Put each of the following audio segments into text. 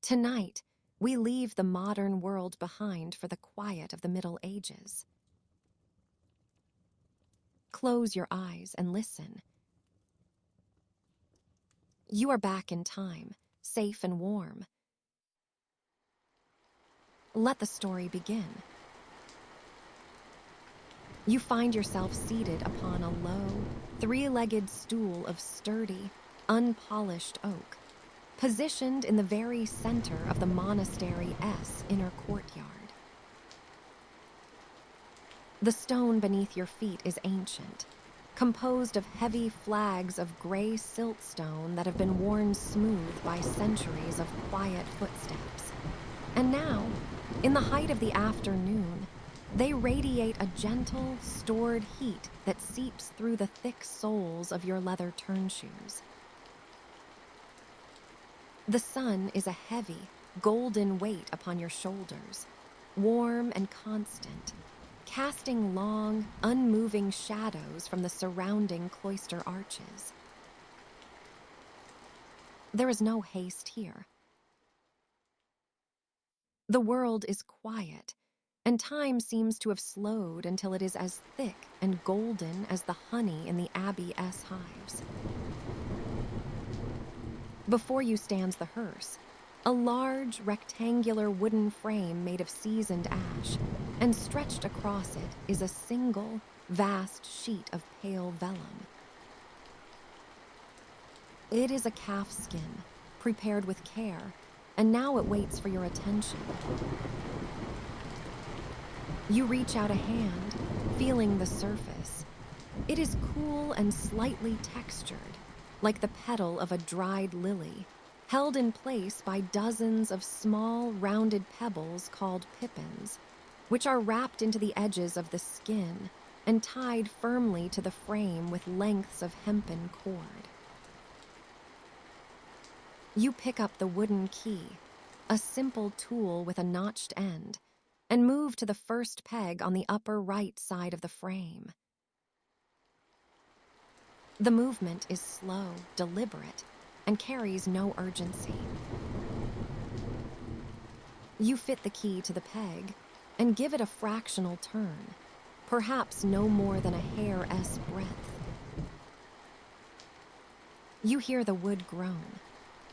Tonight, we leave the modern world behind for the quiet of the Middle Ages. Close your eyes and listen. You are back in time, safe and warm. Let the story begin. You find yourself seated upon a low, three-legged stool of sturdy, unpolished oak, positioned in the very center of the monastery's inner courtyard. The stone beneath your feet is ancient, composed of heavy flags of gray siltstone that have been worn smooth by centuries of quiet footsteps. And now, in the height of the afternoon, they radiate a gentle, stored heat that seeps through the thick soles of your leather turnshoes. The sun is a heavy, golden weight upon your shoulders, warm and constant, casting long, unmoving shadows from the surrounding cloister arches. There is no haste here. The world is quiet, and time seems to have slowed until it is as thick and golden as the honey in the Abbey's hives. Before you stands the hearse, a large, rectangular wooden frame made of seasoned ash, and stretched across it is a single, vast sheet of pale vellum. It is a calf skin, prepared with care, and now it waits for your attention. You reach out a hand, feeling the surface. It is cool and slightly textured, like the petal of a dried lily, held in place by dozens of small, rounded pebbles called pippins, which are wrapped into the edges of the skin and tied firmly to the frame with lengths of hempen cord. You pick up the wooden key, a simple tool with a notched end, and move to the first peg on the upper right side of the frame. The movement is slow, deliberate, and carries no urgency. You fit the key to the peg and give it a fractional turn, perhaps no more than a hair's breadth. You hear the wood groan,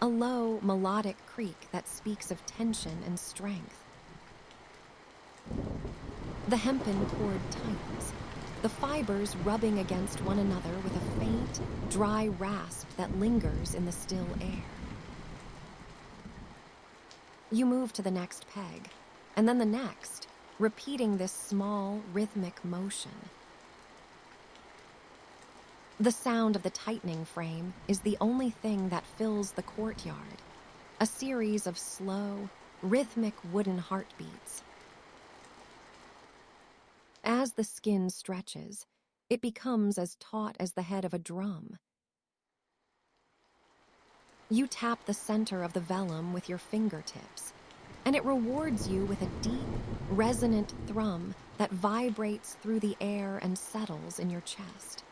a low, melodic creak that speaks of tension and strength. The hempen cord tightens, the fibers rubbing against one another with a faint, dry rasp that lingers in the still air. You move to the next peg, and then the next, repeating this small, rhythmic motion. The sound of the tightening frame is the only thing that fills the courtyard, a series of slow, rhythmic wooden heartbeats. As the skin stretches, it becomes as taut as the head of a drum. You tap the center of the vellum with your fingertips, and it rewards you with a deep, resonant thrum that vibrates through the air and settles in your chest.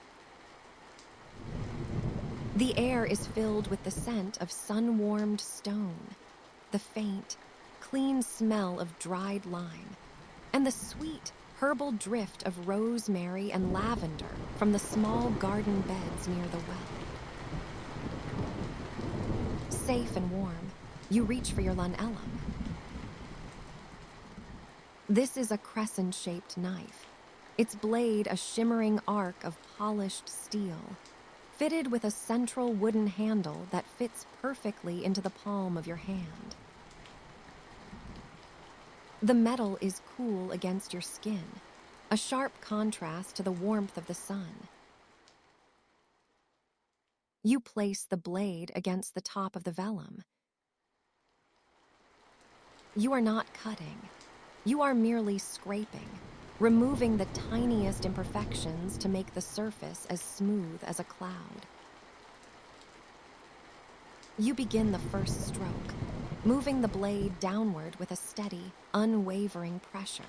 The air is filled with the scent of sun-warmed stone, the faint, clean smell of dried lime, and the sweet, herbal drift of rosemary and lavender from the small garden beds near the well. Safe and warm, you reach for your lunellum. This is a crescent-shaped knife, its blade a shimmering arc of polished steel, fitted with a central wooden handle that fits perfectly into the palm of your hand. The metal is cool against your skin, a sharp contrast to the warmth of the sun. You place the blade against the top of the vellum. You are not cutting. You are merely scraping, removing the tiniest imperfections to make the surface as smooth as a cloud. You begin the first stroke, moving the blade downward with a steady, unwavering pressure.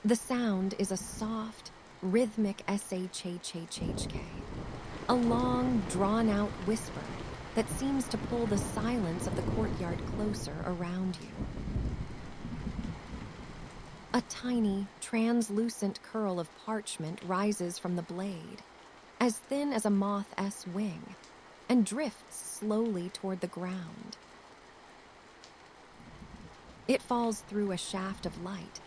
The sound is a soft, rhythmic shhhhk, a long, drawn-out whisper that seems to pull the silence of the courtyard closer around you. A tiny, translucent curl of parchment rises from the blade, as thin as a moth's wing, and drifts slowly toward the ground. It falls through a shaft of light,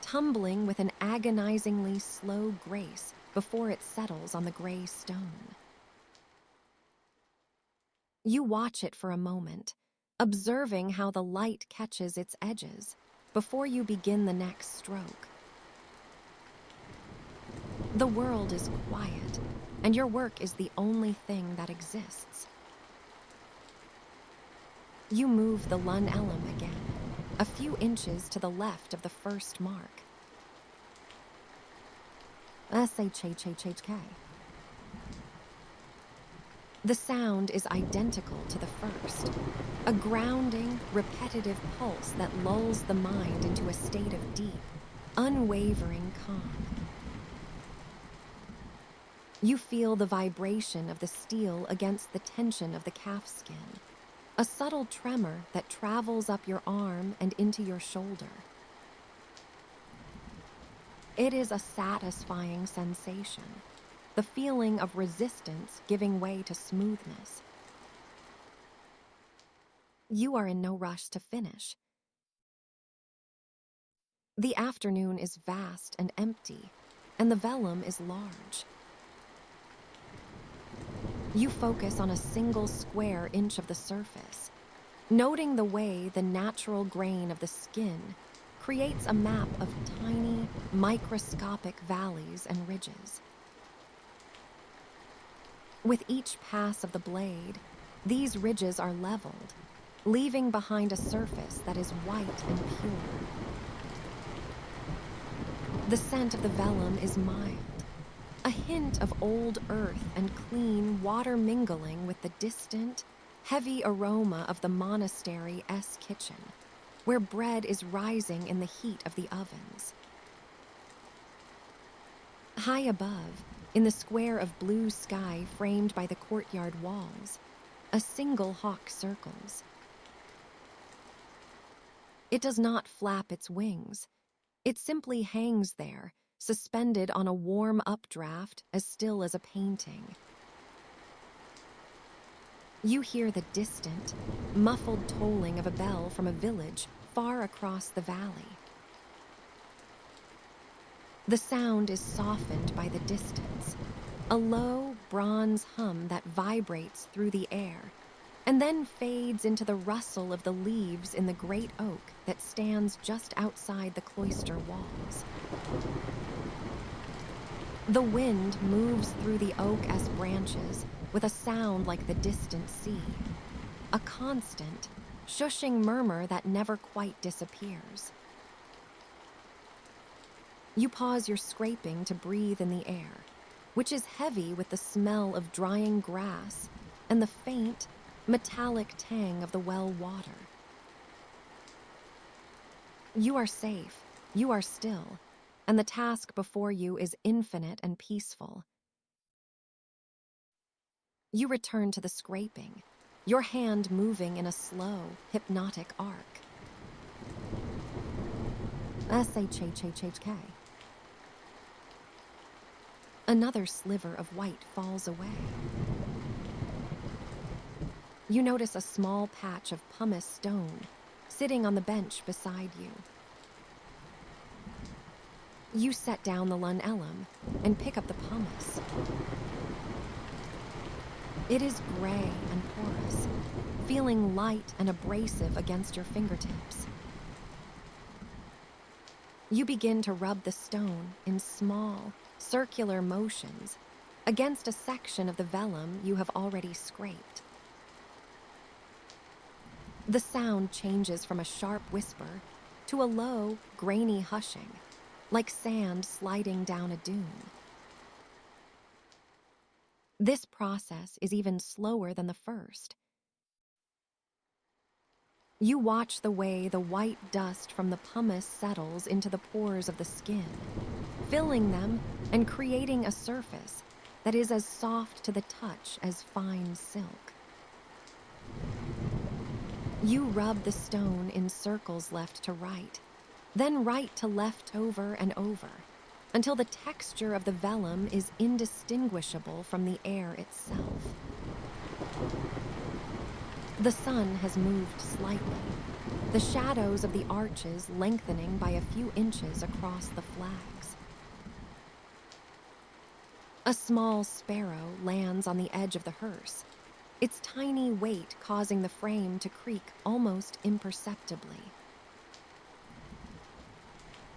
tumbling with an agonizingly slow grace before it settles on the gray stone. You watch it for a moment, observing how the light catches its edges before you begin the next stroke. The world is quiet, and your work is the only thing that exists. You move the vellum again, a few inches to the left of the first mark. S-H-H-H-H-K. The sound is identical to the first, a grounding, repetitive pulse that lulls the mind into a state of deep, unwavering calm. You feel the vibration of the steel against the tension of the calfskin, a subtle tremor that travels up your arm and into your shoulder. It is a satisfying sensation, the feeling of resistance giving way to smoothness. You are in no rush to finish. The afternoon is vast and empty, and the vellum is large. You focus on a single square inch of the surface, noting the way the natural grain of the skin creates a map of tiny, microscopic valleys and ridges. With each pass of the blade, these ridges are leveled, leaving behind a surface that is white and pure. The scent of the vellum is mild, a hint of old earth and clean water mingling with the distant, heavy aroma of the monastery's kitchen, where bread is rising in the heat of the ovens. High above, in the square of blue sky framed by the courtyard walls, a single hawk circles. It does not flap its wings. It simply hangs there, suspended on a warm updraft as still as a painting. You hear the distant, muffled tolling of a bell from a village far across the valley. The sound is softened by the distance, a low, bronze hum that vibrates through the air, and then fades into the rustle of the leaves in the great oak that stands just outside the cloister walls. The wind moves through the oak as branches with a sound like the distant sea, a constant, shushing murmur that never quite disappears. You pause your scraping to breathe in the air, which is heavy with the smell of drying grass and the faint, metallic tang of the well water. You are safe, you are still, and the task before you is infinite and peaceful. You return to the scraping, your hand moving in a slow, hypnotic arc. S-H-H-H-H-K. Another sliver of white falls away. You notice a small patch of pumice stone sitting on the bench beside you. You set down the vellum and pick up the pumice. It is gray and porous, feeling light and abrasive against your fingertips. You begin to rub the stone in small, circular motions against a section of the vellum you have already scraped. The sound changes from a sharp whisper to a low, grainy hushing, like sand sliding down a dune. This process is even slower than the first. You watch the way the white dust from the pumice settles into the pores of the skin, filling them and creating a surface that is as soft to the touch as fine silk. You rub the stone in circles left to right, then right to left over and over, until the texture of the vellum is indistinguishable from the air itself. The sun has moved slightly, the shadows of the arches lengthening by a few inches across the flags. A small sparrow lands on the edge of the hearse, its tiny weight causing the frame to creak almost imperceptibly.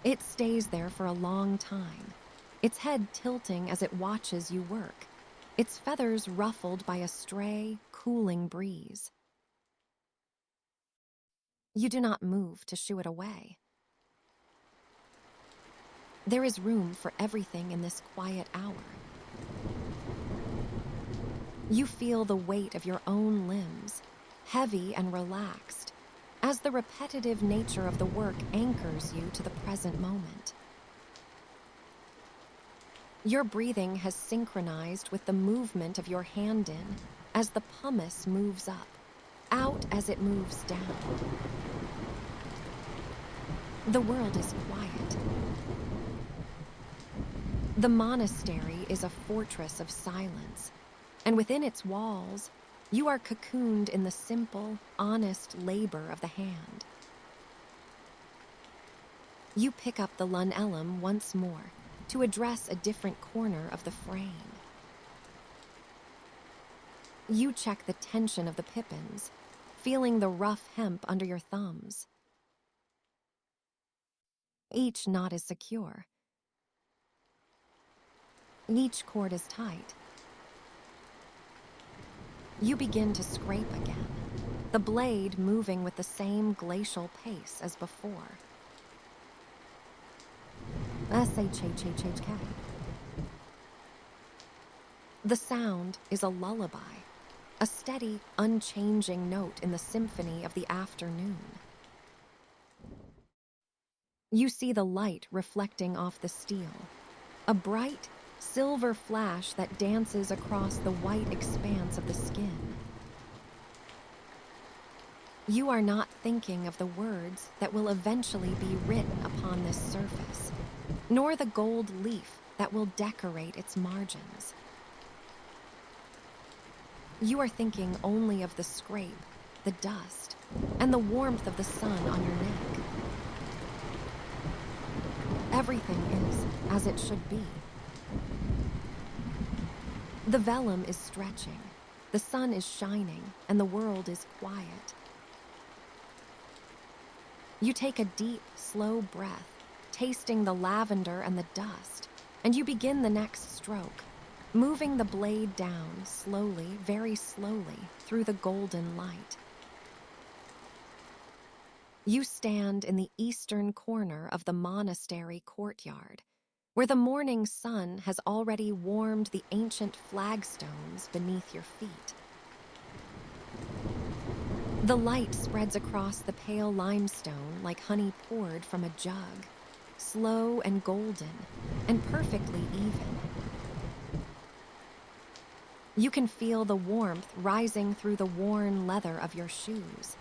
It stays there for a long time, its head tilting as it watches you work, its feathers ruffled by a stray, cooling breeze. You do not move to shoo it away. There is room for everything in this quiet hour. You feel the weight of your own limbs, heavy and relaxed, as the repetitive nature of the work anchors you to the present moment. Your breathing has synchronized with the movement of your hand-in as the pumice moves up, out as it moves down. The world is quiet. The monastery is a fortress of silence, and within its walls, you are cocooned in the simple, honest labor of the hand. You pick up the lunellum once more to address a different corner of the frame. You check the tension of the pippins, feeling the rough hemp under your thumbs. Each knot is secure. Each cord is tight. You begin to scrape again, the blade moving with the same glacial pace as before. S-H-H-H-H-K. The sound is a lullaby, a steady, unchanging note in the symphony of the afternoon. You see the light reflecting off the steel, a bright, silver flash that dances across the white expanse of the skin. You are not thinking of the words that will eventually be written upon this surface, nor the gold leaf that will decorate its margins. You are thinking only of the scrape, the dust, and the warmth of the sun on your neck. Everything is as it should be. The vellum is stretching, the sun is shining, and the world is quiet. You take a deep, slow breath, tasting the lavender and the dust, and you begin the next stroke, moving the blade down slowly, very slowly, through the golden light. You stand in the eastern corner of the monastery courtyard, where the morning sun has already warmed the ancient flagstones beneath your feet. The light spreads across the pale limestone like honey poured from a jug, slow and golden, and perfectly even. You can feel the warmth rising through the worn leather of your shoes,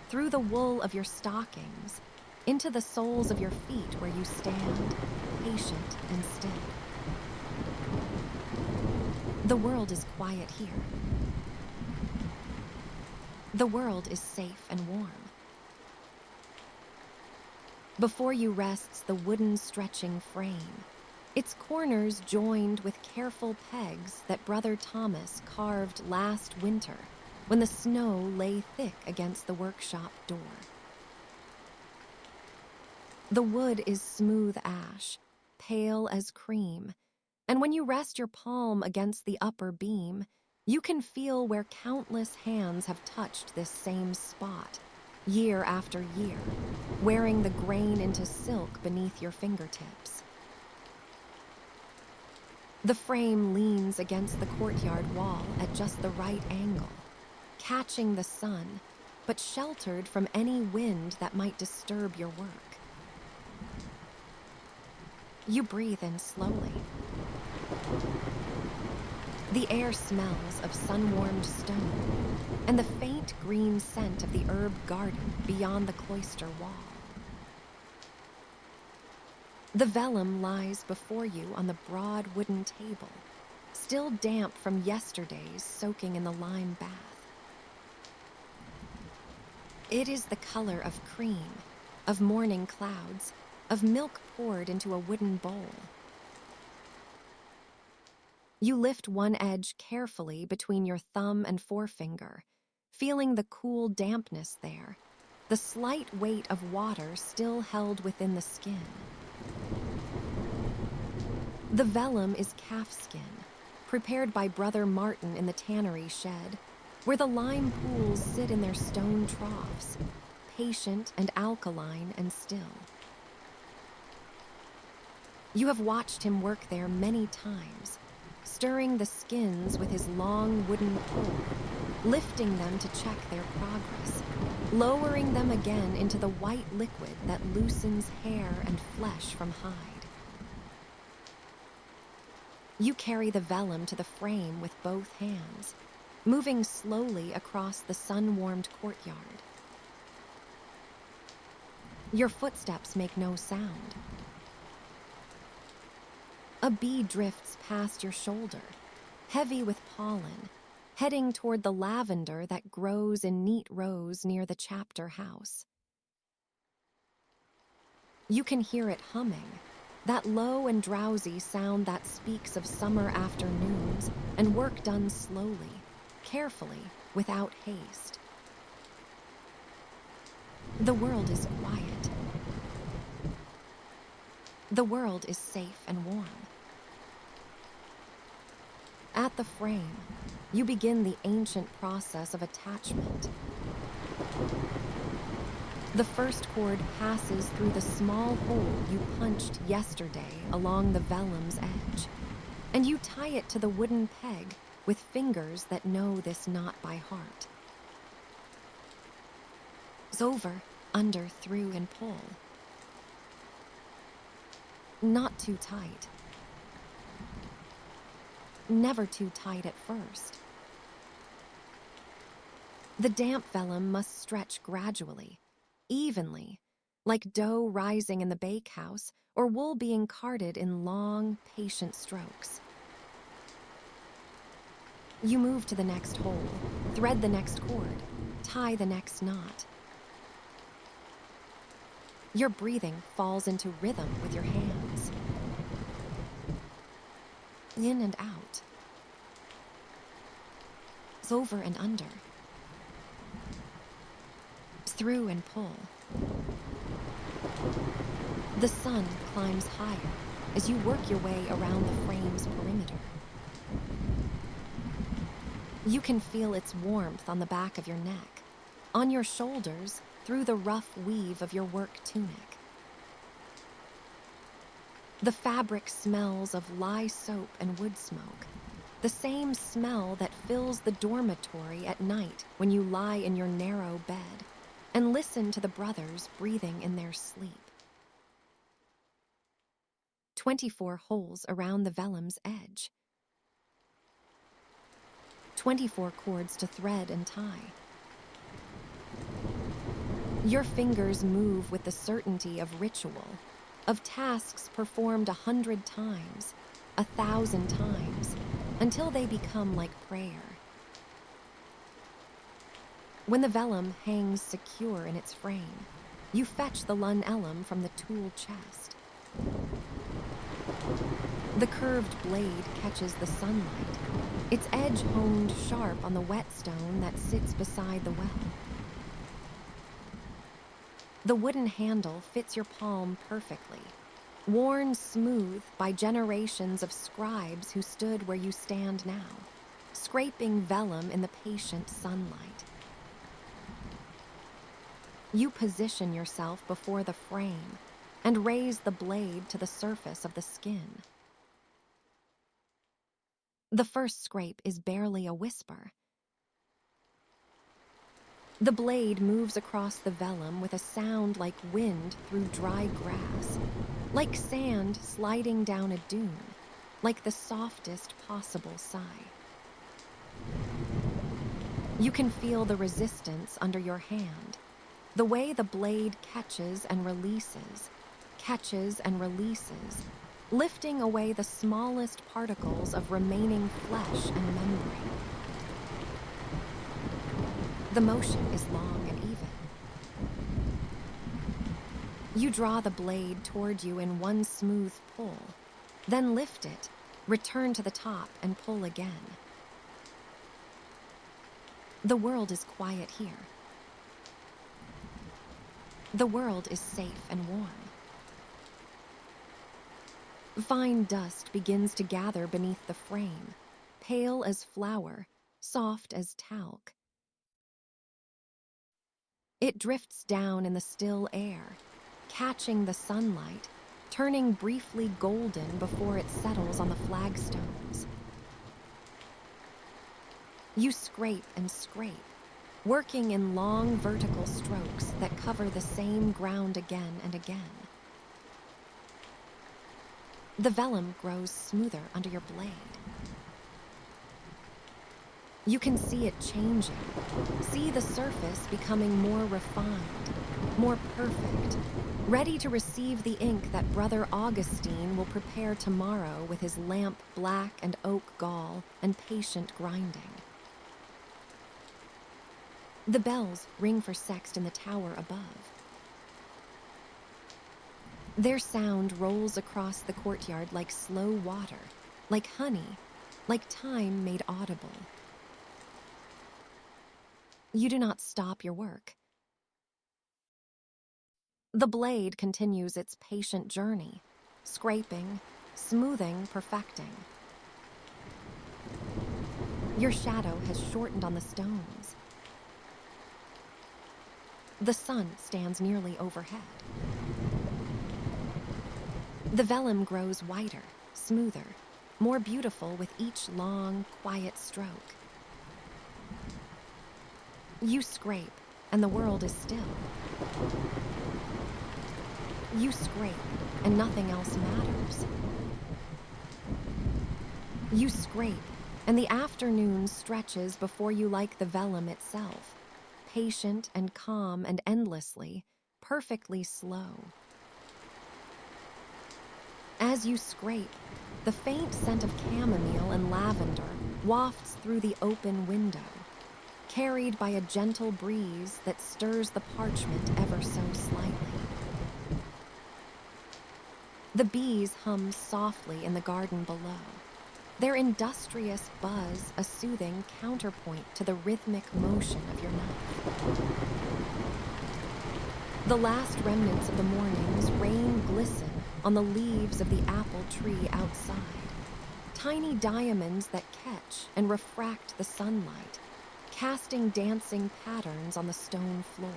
through the wool of your stockings, into the soles of your feet where you stand, patient and still. The world is quiet here. The world is safe and warm. Before you rests the wooden stretching frame, its corners joined with careful pegs that Brother Thomas carved last winter when the snow lay thick against the workshop door. The wood is smooth ash, pale as cream, and when you rest your palm against the upper beam, you can feel where countless hands have touched this same spot, year after year, wearing the grain into silk beneath your fingertips. The frame leans against the courtyard wall at just the right angle, catching the sun, but sheltered from any wind that might disturb your work. You breathe in slowly. The air smells of sun-warmed stone and the faint green scent of the herb garden beyond the cloister wall. The vellum lies before you on the broad wooden table, still damp from yesterday's soaking in the lime bath. It is the color of cream, of morning clouds, of milk poured into a wooden bowl. You lift one edge carefully between your thumb and forefinger, feeling the cool dampness there, the slight weight of water still held within the skin. The vellum is calfskin, prepared by Brother Martin in the tannery shed, where the lime pools sit in their stone troughs, patient and alkaline and still. You have watched him work there many times, stirring the skins with his long wooden pole, lifting them to check their progress, lowering them again into the white liquid that loosens hair and flesh from hide. You carry the vellum to the frame with both hands, moving slowly across the sun-warmed courtyard. Your footsteps make no sound. A bee drifts past your shoulder, heavy with pollen, heading toward the lavender that grows in neat rows near the chapter house. You can hear it humming, that low and drowsy sound that speaks of summer afternoons and work done slowly, carefully, without haste. The world is quiet. The world is safe and warm. At the frame, you begin the ancient process of attachment. The first cord passes through the small hole you punched yesterday along the vellum's edge, and you tie it to the wooden peg with fingers that know this knot by heart. Over, under, through, and pull. Not too tight. Never too tight at first. The damp vellum must stretch gradually, evenly, like dough rising in the bakehouse or wool being carded in long, patient strokes. You move to the next hole, thread the next cord, tie the next knot. Your breathing falls into rhythm with your hands. In and out. Over and under. Through and pull. The sun climbs higher as you work your way around the frame's perimeter. You can feel its warmth on the back of your neck, on your shoulders, through the rough weave of your work tunic. The fabric smells of lye soap and wood smoke, the same smell that fills the dormitory at night when you lie in your narrow bed and listen to the brothers breathing in their sleep. 24 holes around the vellum's edge. 24 cords to thread and tie. Your fingers move with the certainty of ritual, of tasks performed 100 times, 1,000 times, until they become like prayer. When the vellum hangs secure in its frame, you fetch the lunellum from the tool chest. The curved blade catches the sunlight, its edge honed sharp on the whetstone that sits beside the well. The wooden handle fits your palm perfectly, worn smooth by generations of scribes who stood where you stand now, scraping vellum in the patient sunlight. You position yourself before the frame and raise the blade to the surface of the skin. The first scrape is barely a whisper. The blade moves across the vellum with a sound like wind through dry grass, like sand sliding down a dune, like the softest possible sigh. You can feel the resistance under your hand, the way the blade catches and releases, lifting away the smallest particles of remaining flesh and membrane. The motion is long and even. You draw the blade toward you in one smooth pull, then lift it, return to the top, and pull again. The world is quiet here. The world is safe and warm. Fine dust begins to gather beneath the frame, pale as flour, soft as talc. It drifts down in the still air, catching the sunlight, turning briefly golden before it settles on the flagstones. You scrape and scrape, working in long vertical strokes that cover the same ground again and again. The vellum grows smoother under your blade. You can see it changing, see the surface becoming more refined, more perfect, ready to receive the ink that Brother Augustine will prepare tomorrow with his lamp black and oak gall and patient grinding. The bells ring for sext in the tower above. Their sound rolls across the courtyard like slow water, like honey, like time made audible. You do not stop your work. The blade continues its patient journey, scraping, smoothing, perfecting. Your shadow has shortened on the stones. The sun stands nearly overhead. The vellum grows whiter, smoother, more beautiful with each long, quiet stroke. You scrape, and the world is still. You scrape, and nothing else matters. You scrape, and the afternoon stretches before you like the vellum itself, patient and calm and endlessly, perfectly slow. As you scrape, the faint scent of chamomile and lavender wafts through the open window, carried by a gentle breeze that stirs the parchment ever so slightly. The bees hum softly in the garden below, their industrious buzz a soothing counterpoint to the rhythmic motion of your knife. The last remnants of the morning's rain glisten on the leaves of the apple tree outside, tiny diamonds that catch and refract the sunlight, casting dancing patterns on the stone floor.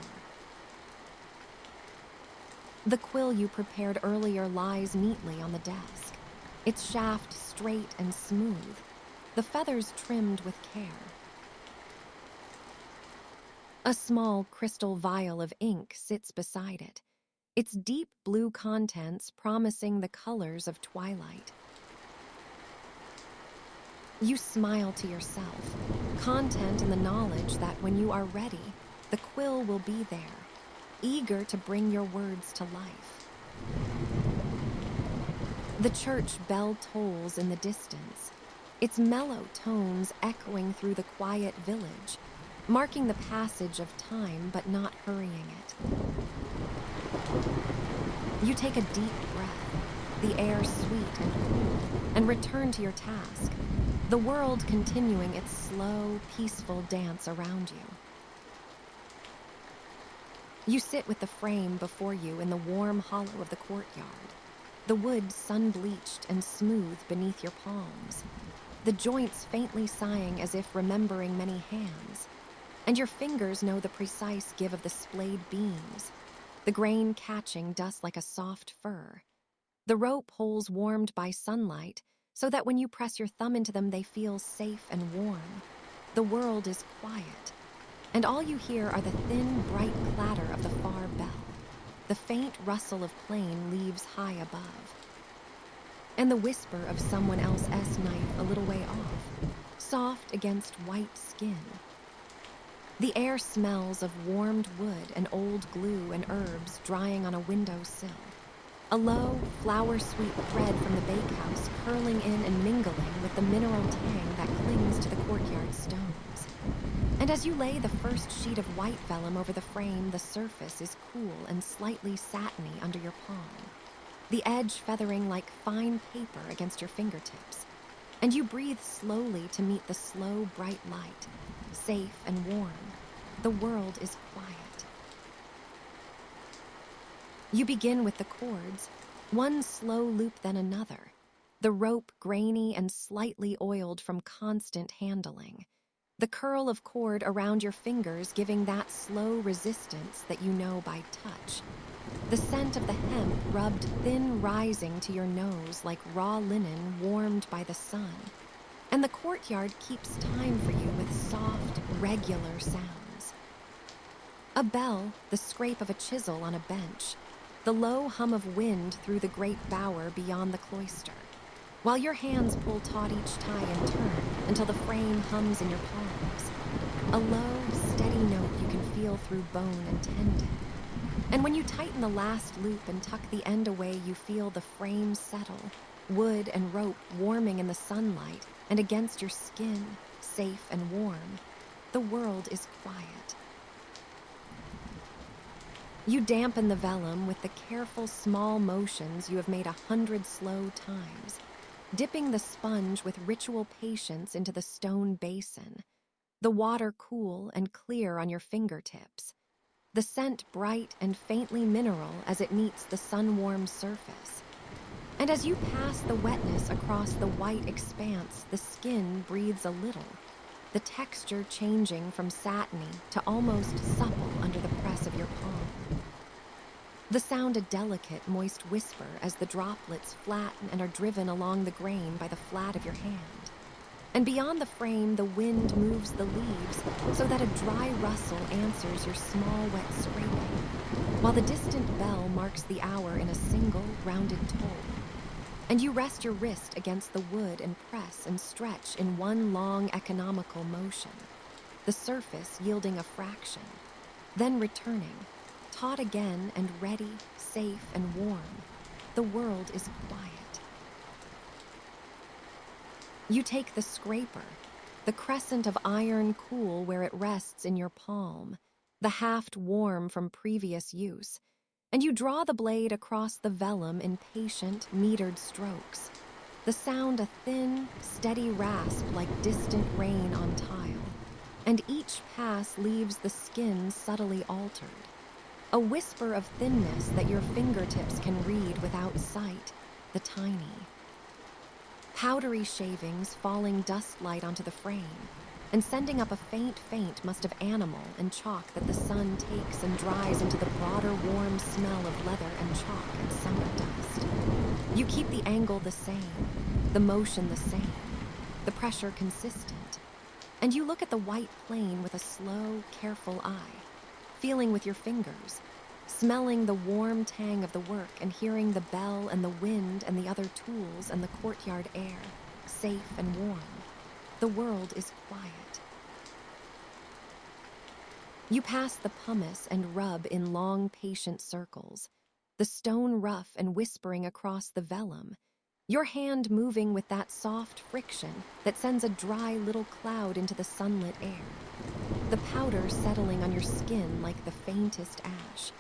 The quill you prepared earlier lies neatly on the desk, its shaft straight and smooth, the feathers trimmed with care. A small crystal vial of ink sits beside it, its deep blue contents promising the colors of twilight. You smile to yourself, content in the knowledge that when you are ready, the quill will be there, eager to bring your words to life. The church bell tolls in the distance, its mellow tones echoing through the quiet village, marking the passage of time but not hurrying it. You take a deep breath, the air sweet and cool, and return to your task, the world continuing its slow, peaceful dance around you. You sit with the frame before you in the warm hollow of the courtyard, the wood sun-bleached and smooth beneath your palms, the joints faintly sighing as if remembering many hands, and your fingers know the precise give of the splayed beams, the grain catching dust like a soft fur, the rope holes warmed by sunlight so that when you press your thumb into them they feel safe and warm. The world is quiet, and all you hear are the thin, bright clatter of the far bell, the faint rustle of plane leaves high above, and the whisper of someone else's knife a little way off, soft against white skin. The air smells of warmed wood and old glue and herbs drying on a windowsill. A low, flower-sweet thread from the bakehouse curling in and mingling with the mineral tang that clings to the courtyard stones. And as you lay the first sheet of white vellum over the frame, the surface is cool and slightly satiny under your palm, the edge feathering like fine paper against your fingertips. And you breathe slowly to meet the slow, bright light, safe and warm. The world is quiet. You begin with the cords, one slow loop then another, the rope grainy and slightly oiled from constant handling, the curl of cord around your fingers giving that slow resistance that you know by touch, the scent of the hemp rubbed thin rising to your nose like raw linen warmed by the sun, and the courtyard keeps time for you with soft, regular sounds. A bell, the scrape of a chisel on a bench, the low hum of wind through the great bower beyond the cloister, while your hands pull taut each tie in turn until the frame hums in your palms. A low, steady note you can feel through bone and tendon. And when you tighten the last loop and tuck the end away, you feel the frame settle, wood and rope warming in the sunlight and against your skin, safe and warm. The world is quiet. You dampen the vellum with the careful small motions you have made 100 slow times, dipping the sponge with ritual patience into the stone basin, the water cool and clear on your fingertips, the scent bright and faintly mineral as it meets the sun-warmed surface. And as you pass the wetness across the white expanse, the skin breathes a little, the texture changing from satiny to almost supple under the press of your palm. The sound a delicate, moist whisper as the droplets flatten and are driven along the grain by the flat of your hand. And beyond the frame, the wind moves the leaves so that a dry rustle answers your small, wet scraping, while the distant bell marks the hour in a single, rounded toll. And you rest your wrist against the wood and press and stretch in one long, economical motion, the surface yielding a fraction, then returning, taut again and ready, safe and warm. The world is quiet. You take the scraper, the crescent of iron cool where it rests in your palm, the haft warm from previous use, and you draw the blade across the vellum in patient, metered strokes, the sound a thin, steady rasp like distant rain on tile, and each pass leaves the skin subtly altered, a whisper of thinness that your fingertips can read without sight, the tiny. Powdery shavings falling dust light onto the frame, and sending up a faint must of animal and chalk that the sun takes and dries into the broader warm smell of leather and chalk and summer dust. You keep the angle the same, the motion the same, the pressure consistent, and you look at the white plane with a slow, careful eye, feeling with your fingers, smelling the warm tang of the work and hearing the bell and the wind and the other tools and the courtyard air, safe and warm. The world is quiet. You pass the pumice and rub in long, patient circles, the stone rough and whispering across the vellum, your hand moving with that soft friction that sends a dry little cloud into the sunlit air, the powder settling on your skin like the faintest ash.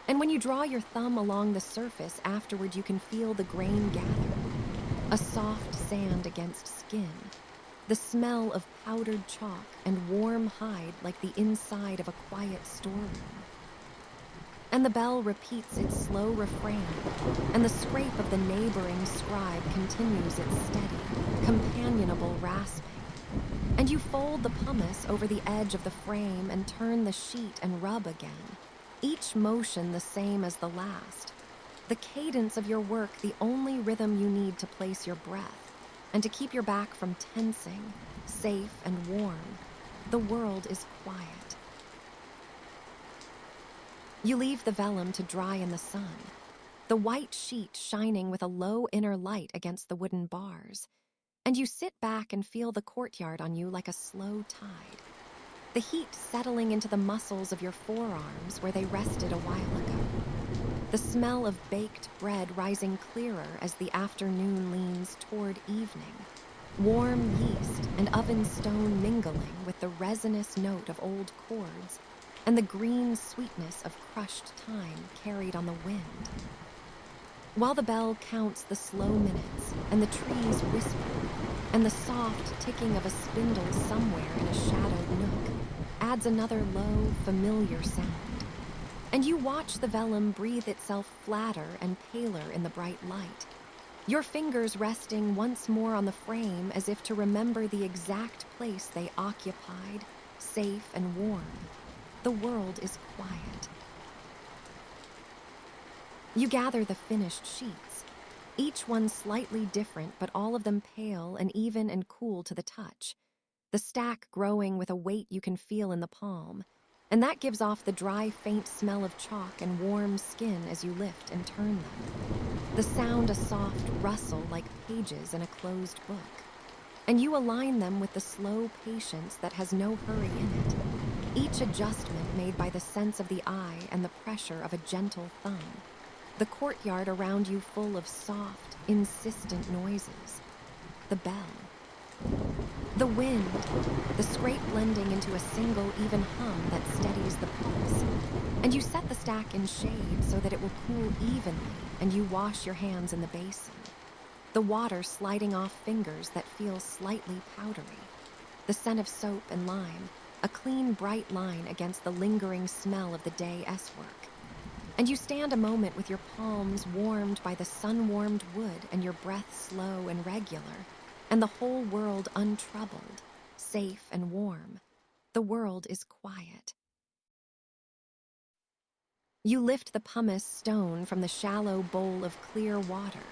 And when you draw your thumb along the surface afterward, you can feel the grain gather, a soft sand against skin, the smell of powdered chalk and warm hide like the inside of a quiet storeroom. And the bell repeats its slow refrain, and the scrape of the neighboring scribe continues its steady, companionable rasping. And you fold the pumice over the edge of the frame and turn the sheet and rub again, each motion the same as the last. The cadence of your work the only rhythm you need to place your breath, and to keep your back from tensing, safe and warm. The world is quiet. You leave the vellum to dry in the sun, the white sheet shining with a low inner light against the wooden bars, and you sit back and feel the courtyard on you like a slow tide. the heat settling into the muscles of your forearms where they rested a while ago. The smell of baked bread rising clearer as the afternoon leans toward evening. Warm yeast and oven stone mingling with the resinous note of old cords and the green sweetness of crushed thyme carried on the wind. While the bell counts the slow minutes and the trees whisper, and the soft ticking of a spindle somewhere in a shadowed nook adds another low, familiar sound. And you watch the vellum breathe itself flatter and paler in the bright light, your fingers resting once more on the frame as if to remember the exact place they occupied, safe and warm. The world is quiet. You gather the finished sheets, each one slightly different, but all of them pale and even and cool to the touch, the stack growing with a weight you can feel in the palm, and that gives off the dry, faint smell of chalk and warm skin as you lift and turn them. The sound a soft rustle like pages in a closed book, and you align them with the slow patience that has no hurry in it, each adjustment made by the sense of the eye and the pressure of a gentle thumb. The courtyard around you full of soft, insistent noises. The bell. The wind, the scrape blending into a single even hum that steadies the pulse. And you set the stack in shade so that it will cool evenly, and you wash your hands in the basin. The water sliding off fingers that feel slightly powdery. The scent of soap and lime, a clean, bright line against the lingering smell of the day's work. And you stand a moment with your palms warmed by the sun-warmed wood and your breath slow and regular, and the whole world untroubled, safe and warm. The world is quiet. You lift the pumice stone from the shallow bowl of clear water,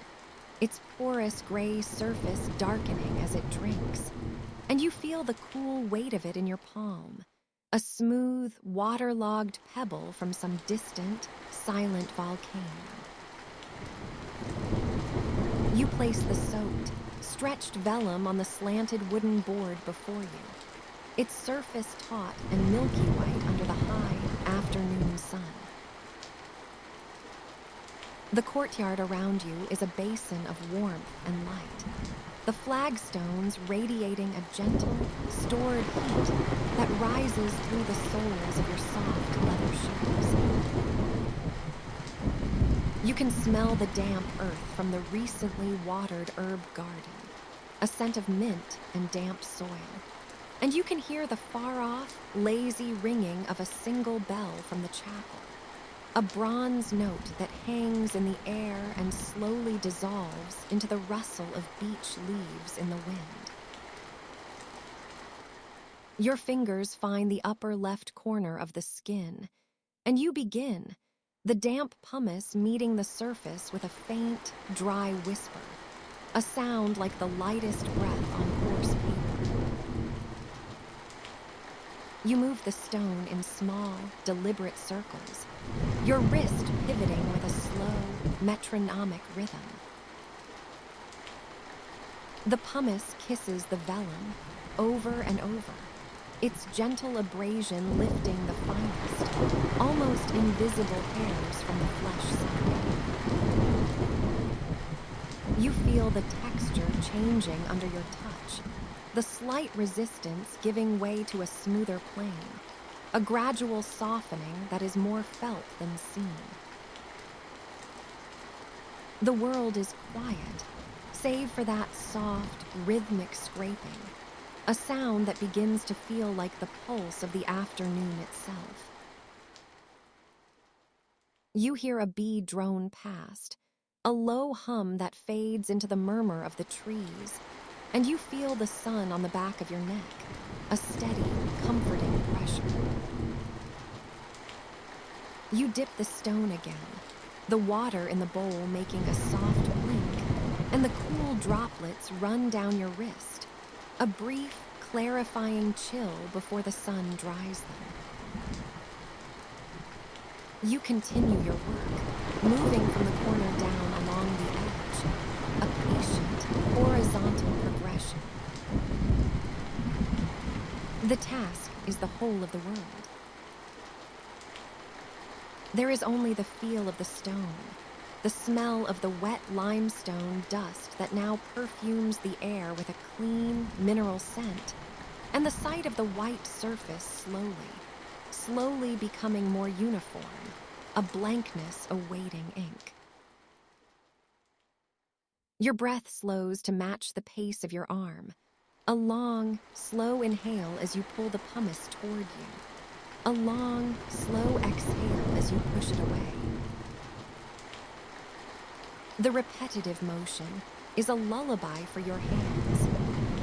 its porous gray surface darkening as it drinks, and you feel the cool weight of it in your palm, a smooth, waterlogged pebble from some distant, silent volcano. You place the soaked, stretched vellum on the slanted wooden board before you, its surface taut and milky white under the high afternoon sun. The courtyard around you is a basin of warmth and light, the flagstones radiating a gentle, stored heat that rises through the soles of your soft leather shoes. You can smell the damp earth from the recently watered herb garden, a scent of mint and damp soil. And you can hear the far-off, lazy ringing of a single bell from the chapel, a bronze note that hangs in the air and slowly dissolves into the rustle of beech leaves in the wind. Your fingers find the upper left corner of the skin, and you begin, the damp pumice meeting the surface with a faint, dry whisper, a sound like the lightest breath on coarse paper. You move the stone in small, deliberate circles, your wrist pivoting with a slow, metronomic rhythm. The pumice kisses the vellum over and over, its gentle abrasion lifting the finest, almost invisible hairs from the flesh side. You feel the texture changing under your touch, the slight resistance giving way to a smoother plane, a gradual softening that is more felt than seen. The world is quiet, save for that soft, rhythmic scraping, a sound that begins to feel like the pulse of the afternoon itself. You hear a bee drone past, a low hum that fades into the murmur of the trees, and you feel the sun on the back of your neck, a steady, comforting pressure. You dip the stone again, the water in the bowl making a soft blink, and the cool droplets run down your wrist, a brief, clarifying chill before the sun dries them. You continue your work, moving from the corner down along the edge, a patient, horizontal progression. The task is the whole of the world. There is only the feel of the stone, the smell of the wet limestone dust that now perfumes the air with a clean, mineral scent, and the sight of the white surface slowly becoming more uniform, a blankness awaiting ink. Your breath slows to match the pace of your arm, a long, slow inhale as you pull the pumice toward you, a long, slow exhale as you push it away. The repetitive motion is a lullaby for your hands,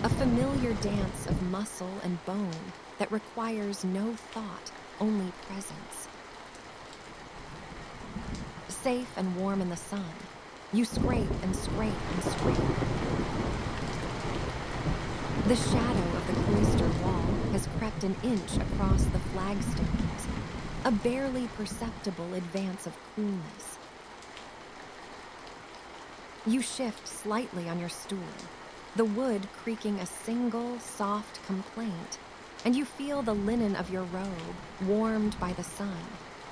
a familiar dance of muscle and bone that requires no thought, only presence. Safe and warm in the sun, you scrape and scrape and scrape. The shadow of the cloister wall has crept an inch across the flagstones, a barely perceptible advance of coolness. You shift slightly on your stool, the wood creaking a single, soft complaint, and you feel the linen of your robe, warmed by the sun,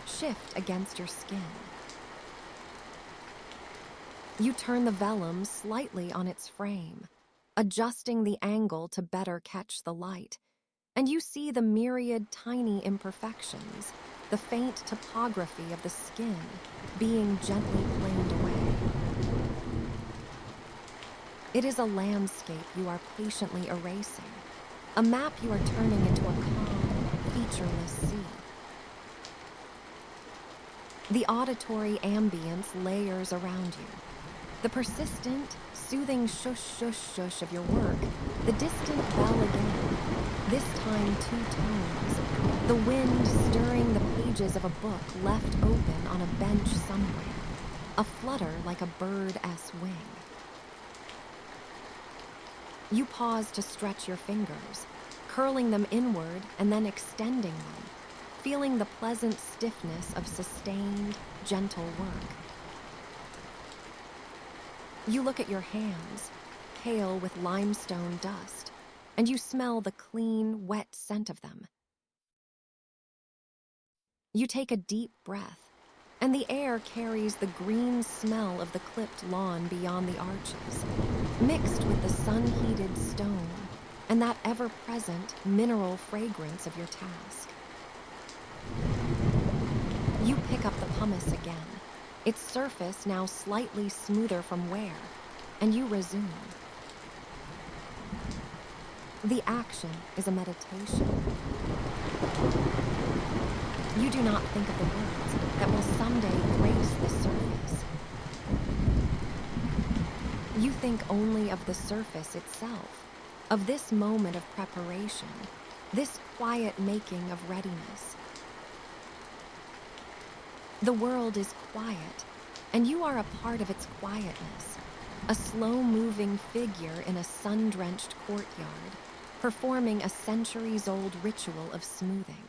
shift against your skin. You turn the vellum slightly on its frame, adjusting the angle to better catch the light, and you see the myriad tiny imperfections, the faint topography of the skin being gently planed away. It is a landscape you are patiently erasing, a map you are turning into a calm, featureless sea. The auditory ambience layers around you. The persistent, soothing shush of your work, the distant bell again, this time 2 tones, the wind stirring the pages of a book left open on a bench somewhere, a flutter like a bird's wing. You pause to stretch your fingers, curling them inward and then extending them, feeling the pleasant stiffness of sustained, gentle work. You look at your hands, pale with limestone dust, and you smell the clean, wet scent of them. You take a deep breath, and the air carries the green smell of the clipped lawn beyond the arches, mixed with the sun-heated stone and that ever-present mineral fragrance of your task. You pick up the pumice again, its surface now slightly smoother from wear, and you resume. The action is a meditation. You do not think of the words that will someday grace the surface. You think only of the surface itself, of this moment of preparation, this quiet making of readiness. The world is quiet, and you are a part of its quietness, a slow-moving figure in a sun-drenched courtyard, performing a centuries-old ritual of smoothing.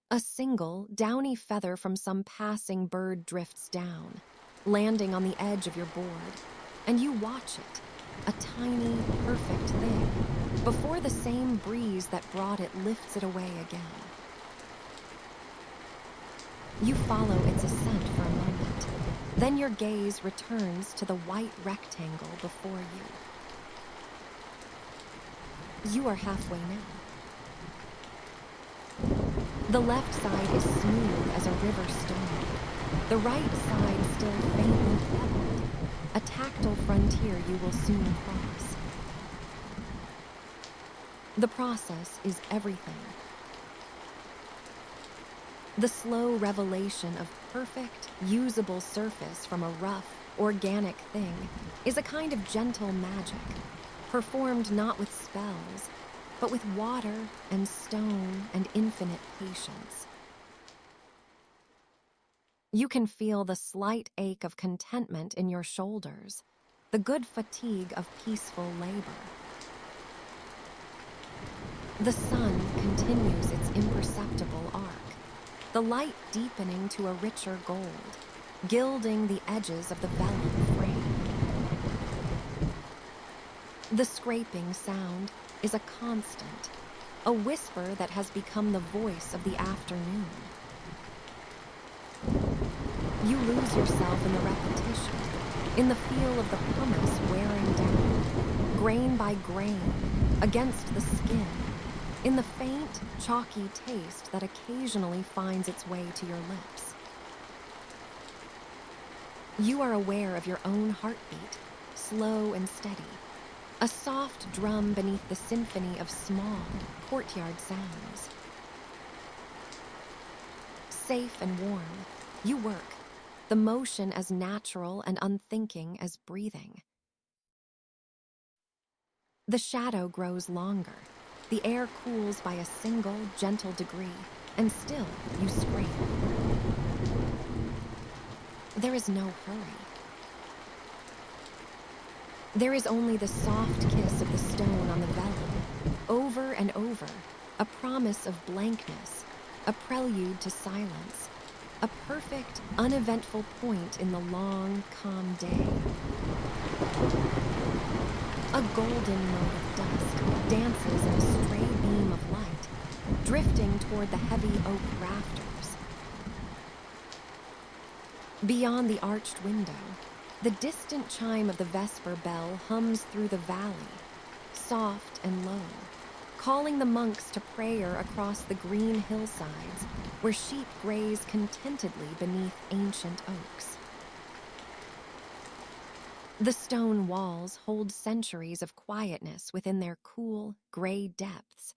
A single, downy feather from some passing bird drifts down, landing on the edge of your board, and you watch it, a tiny, perfect thing, before the same breeze that brought it lifts it away again. You follow its ascent for a moment, then your gaze returns to the white rectangle before you. You are halfway now. The left side is smooth as a river stone, the right side still faintly pebbled, a tactile frontier you will soon cross. The process is everything. The slow revelation of perfect, usable surface from a rough, organic thing is a kind of gentle magic, performed not with spells, but with water and stone and infinite patience. You can feel the slight ache of contentment in your shoulders, the good fatigue of peaceful labor. The sun continues its imperceptible arc, the light deepening to a richer gold, gilding the edges of the vellum frame. The scraping sound, is a constant, a whisper that has become the voice of the afternoon. You lose yourself in the repetition, in the feel of the pumice wearing down, grain by grain, against the skin, in the faint, chalky taste that occasionally finds its way to your lips. You are aware of your own heartbeat, slow and steady, a soft drum beneath the symphony of small, courtyard sounds. Safe and warm, you work, the motion as natural and unthinking as breathing. The shadow grows longer. The air cools by a single, gentle degree, and still you scrape. There is no hurry. There is only the soft kiss of the stone on the vellum, over and over, a promise of blankness, a prelude to silence, a perfect, uneventful point in the long, calm day. A golden mote of dust dances in a stray beam of light, drifting toward the heavy oak rafters. Beyond the arched window, the distant chime of the vesper bell hums through the valley, soft and low, calling the monks to prayer across the green hillsides where sheep graze contentedly beneath ancient oaks. The stone walls hold centuries of quietness within their cool, gray depths,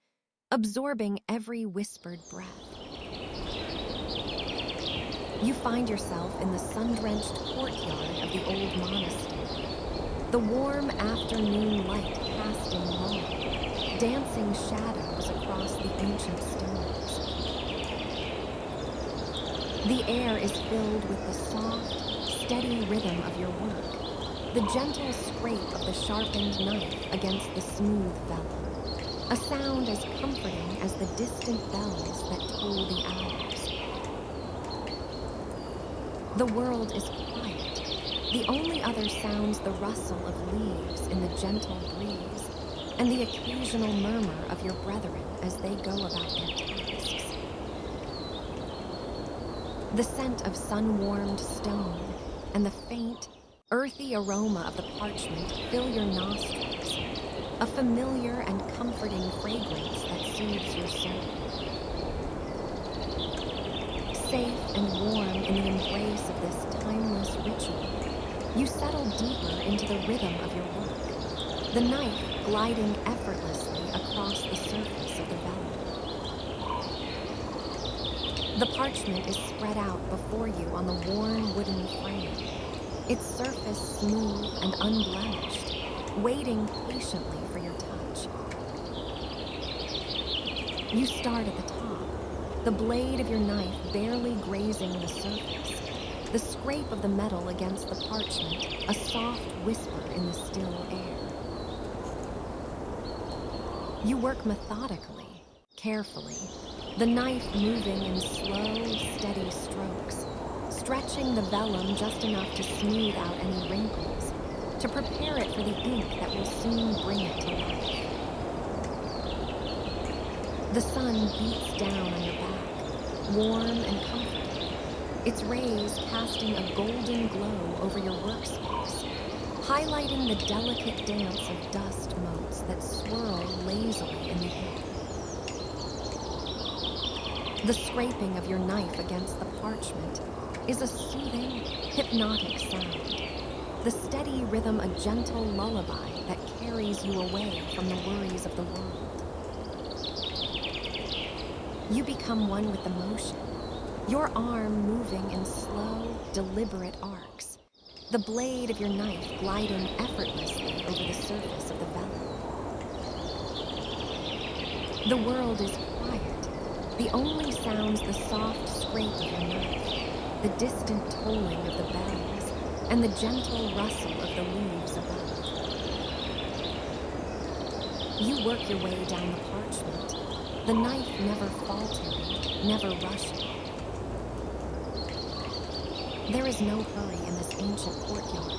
absorbing every whispered breath. You find yourself in the sun-drenched courtyard of the old monastery, the warm afternoon light casting long, dancing shadows across the ancient stones. The air is filled with the soft, steady rhythm of your work, the gentle scrape of the sharpened knife against the smooth vellum, a sound as comforting as the distant bells that toll the hours. The world is quiet. The only other sounds the rustle of leaves in the gentle breeze, and the occasional murmur of your brethren as they go about their tasks. The scent of sun-warmed stone and the faint, earthy aroma of the parchment fill your nostrils, a familiar and comforting fragrance that soothes your soul. Safe and warm in the embrace of this timeless ritual, you settle deeper into the rhythm of your work, the knife gliding effortlessly across the surface of the vellum. The parchment is spread out before you on the worn wooden frame, its surface smooth and unblemished, waiting patiently for your touch. You start at the top, the blade of your knife barely grazing the surface, the scrape of the metal against the parchment, a soft whisper in the still air. You work methodically, carefully, the knife moving in slow, steady strokes, stretching the vellum just enough to smooth out any wrinkles, to prepare it for the ink that will soon bring it to life. The sun beats down on your back, warm and comforting, its rays casting a golden glow over your workspace, highlighting the delicate dance of dust motes that swirl lazily in the air. The scraping of your knife against the parchment is a soothing, hypnotic sound, the steady rhythm a gentle lullaby that carries you away from the worries of the world. You become one with the motion, your arm moving in slow, deliberate arcs, the blade of your knife gliding effortlessly over the surface of the vellum. The world is quiet. The only sounds the soft scrape of your knife, the distant tolling of the bells, and the gentle rustle of the leaves above. You work your way down the parchment, the knife never faltering, never rushing. There is no hurry in this ancient courtyard,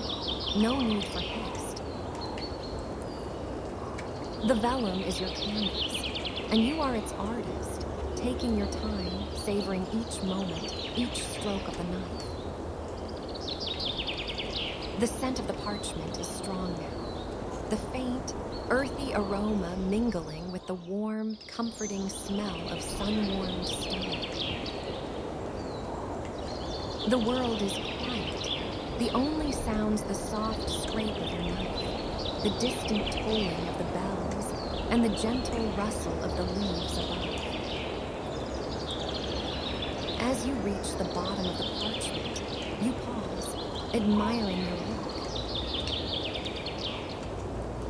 no need for haste. The vellum is your canvas, and you are its artist, taking your time, savoring each moment, each stroke of the knife. The scent of the parchment is strong now, the faint, earthy aroma mingling with the warm, comforting smell of sun-warmed stone. The world is quiet. The only sounds the soft scrape of your knife, the distant tolling of the bells, and the gentle rustle of the leaves above. As you reach the bottom of the parchment, you pause, admiring your work.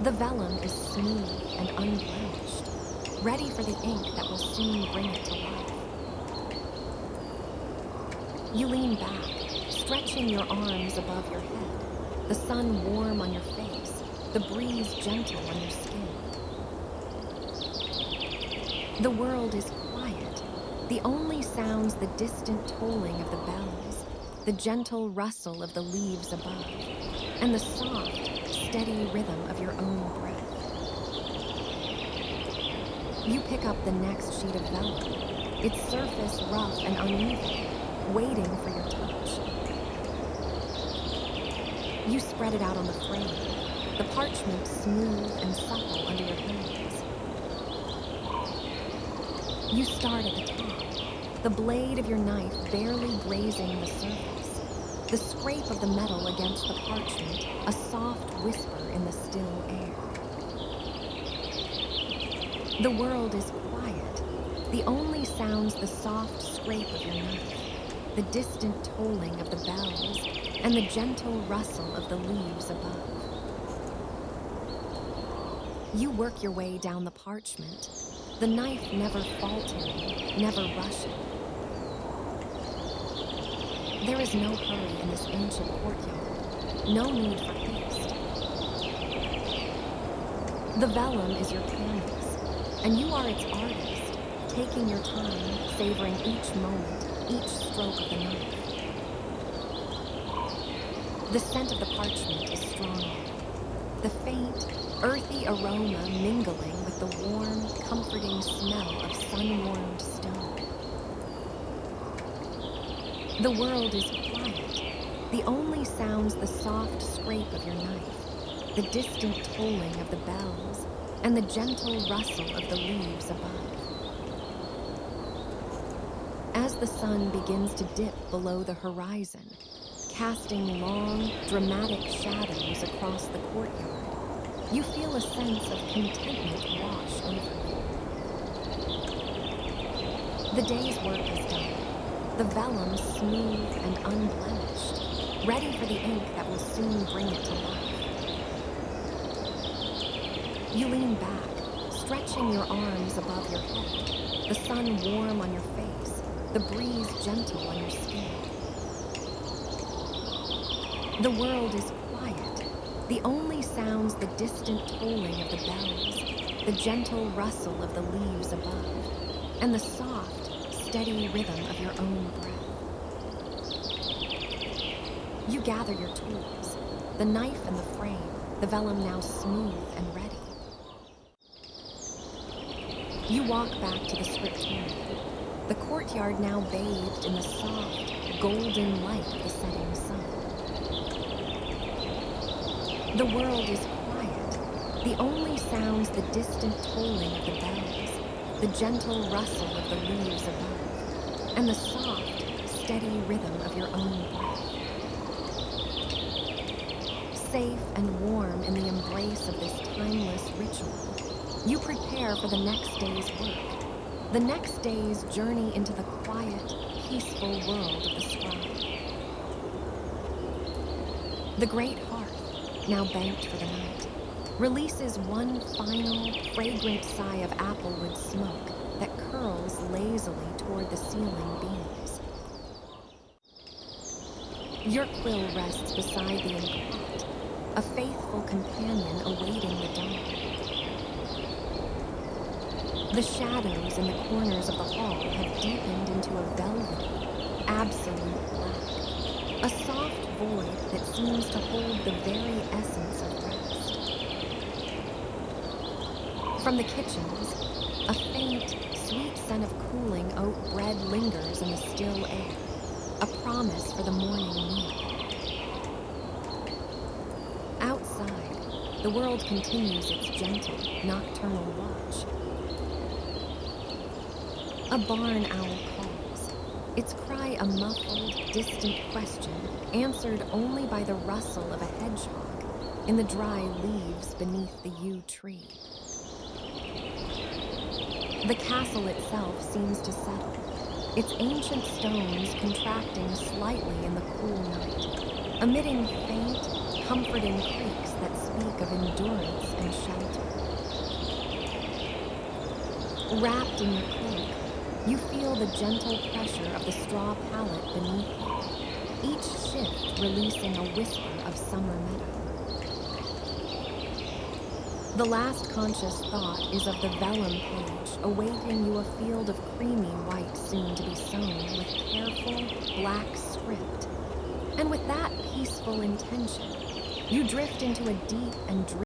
The vellum is smooth and unblemished, ready for the ink that will soon bring it to life. You lean back, stretching your arms above your head, the sun warm on your face, the breeze gentle on your skin. The world is quiet. The only sounds the distant tolling of the bells, the gentle rustle of the leaves above, and the soft, steady rhythm of your own breath. You pick up the next sheet of vellum, its surface rough and uneven, waiting for your touch. You spread it out on the frame, the parchment smooth and supple under your hands. You start at the top, the blade of your knife barely grazing the surface, the scrape of the metal against the parchment, a soft whisper in the still air. The world is quiet. The only sounds the soft scrape of your knife, the distant tolling of the bells, and the gentle rustle of the leaves above. You work your way down the parchment, the knife never faltering, never rushing. There is no hurry in this ancient courtyard, no need for haste. The vellum is your canvas, and you are its artist, taking your time, savoring each moment, each stroke of the knife. The scent of the parchment is strong now, the faint, earthy aroma mingling with the warm, comforting smell of sun-warmed stone. The world is quiet. The only sounds the soft scrape of your knife, the distant tolling of the bells, and the gentle rustle of the leaves above. As the sun begins to dip below the horizon, casting long, dramatic shadows across the courtyard, you feel a sense of contentment wash over you. The day's work is done, the vellum smooth and unblemished, ready for the ink that will soon bring it to life. You lean back, stretching your arms above your head, the sun warm on your face, the breeze gentle on your skin. The world is quiet. The only sounds the distant tolling of the bells, the gentle rustle of the leaves above, and the soft, steady rhythm of your own breath. You gather your tools, the knife and the frame, the vellum now smooth and ready. You walk back to the scriptorium, the courtyard now bathed in the soft, golden light of the setting sun. The world is quiet. The only sounds the distant tolling of the bells, the gentle rustle of the leaves above, and the soft, steady rhythm of your own breath. Safe and warm in the embrace of this timeless ritual, you prepare for the next day's work, the next day's journey into the quiet, peaceful world of the scribe. The great hearth, now banked for the night, releases one final, fragrant sigh of applewood smoke that curls lazily toward the ceiling beams. Your quill rests beside the ink pot, a faithful companion awaiting the dawn. The shadows in the corners of the hall have deepened into a velvety, absolute black, a soft void that seems to hold the very essence of rest. From the kitchens, a faint, sweet scent of cooling oat bread lingers in the still air, a promise for the morning meal. Outside, the world continues its gentle, nocturnal watch. A barn owl calls, its cry a muffled, distant question answered only by the rustle of a hedgehog in the dry leaves beneath the yew tree. The castle itself seems to settle, its ancient stones contracting slightly in the cool night, emitting faint, comforting creaks that speak of endurance and shelter. Wrapped in your cloak, you feel the gentle pressure of the straw pallet beneath you, each shift releasing a whisper of summer meadow. The last conscious thought is of the vellum page awaiting you a field of creamy white soon to be sown with careful, black script. And with that peaceful intention, you drift into a deep and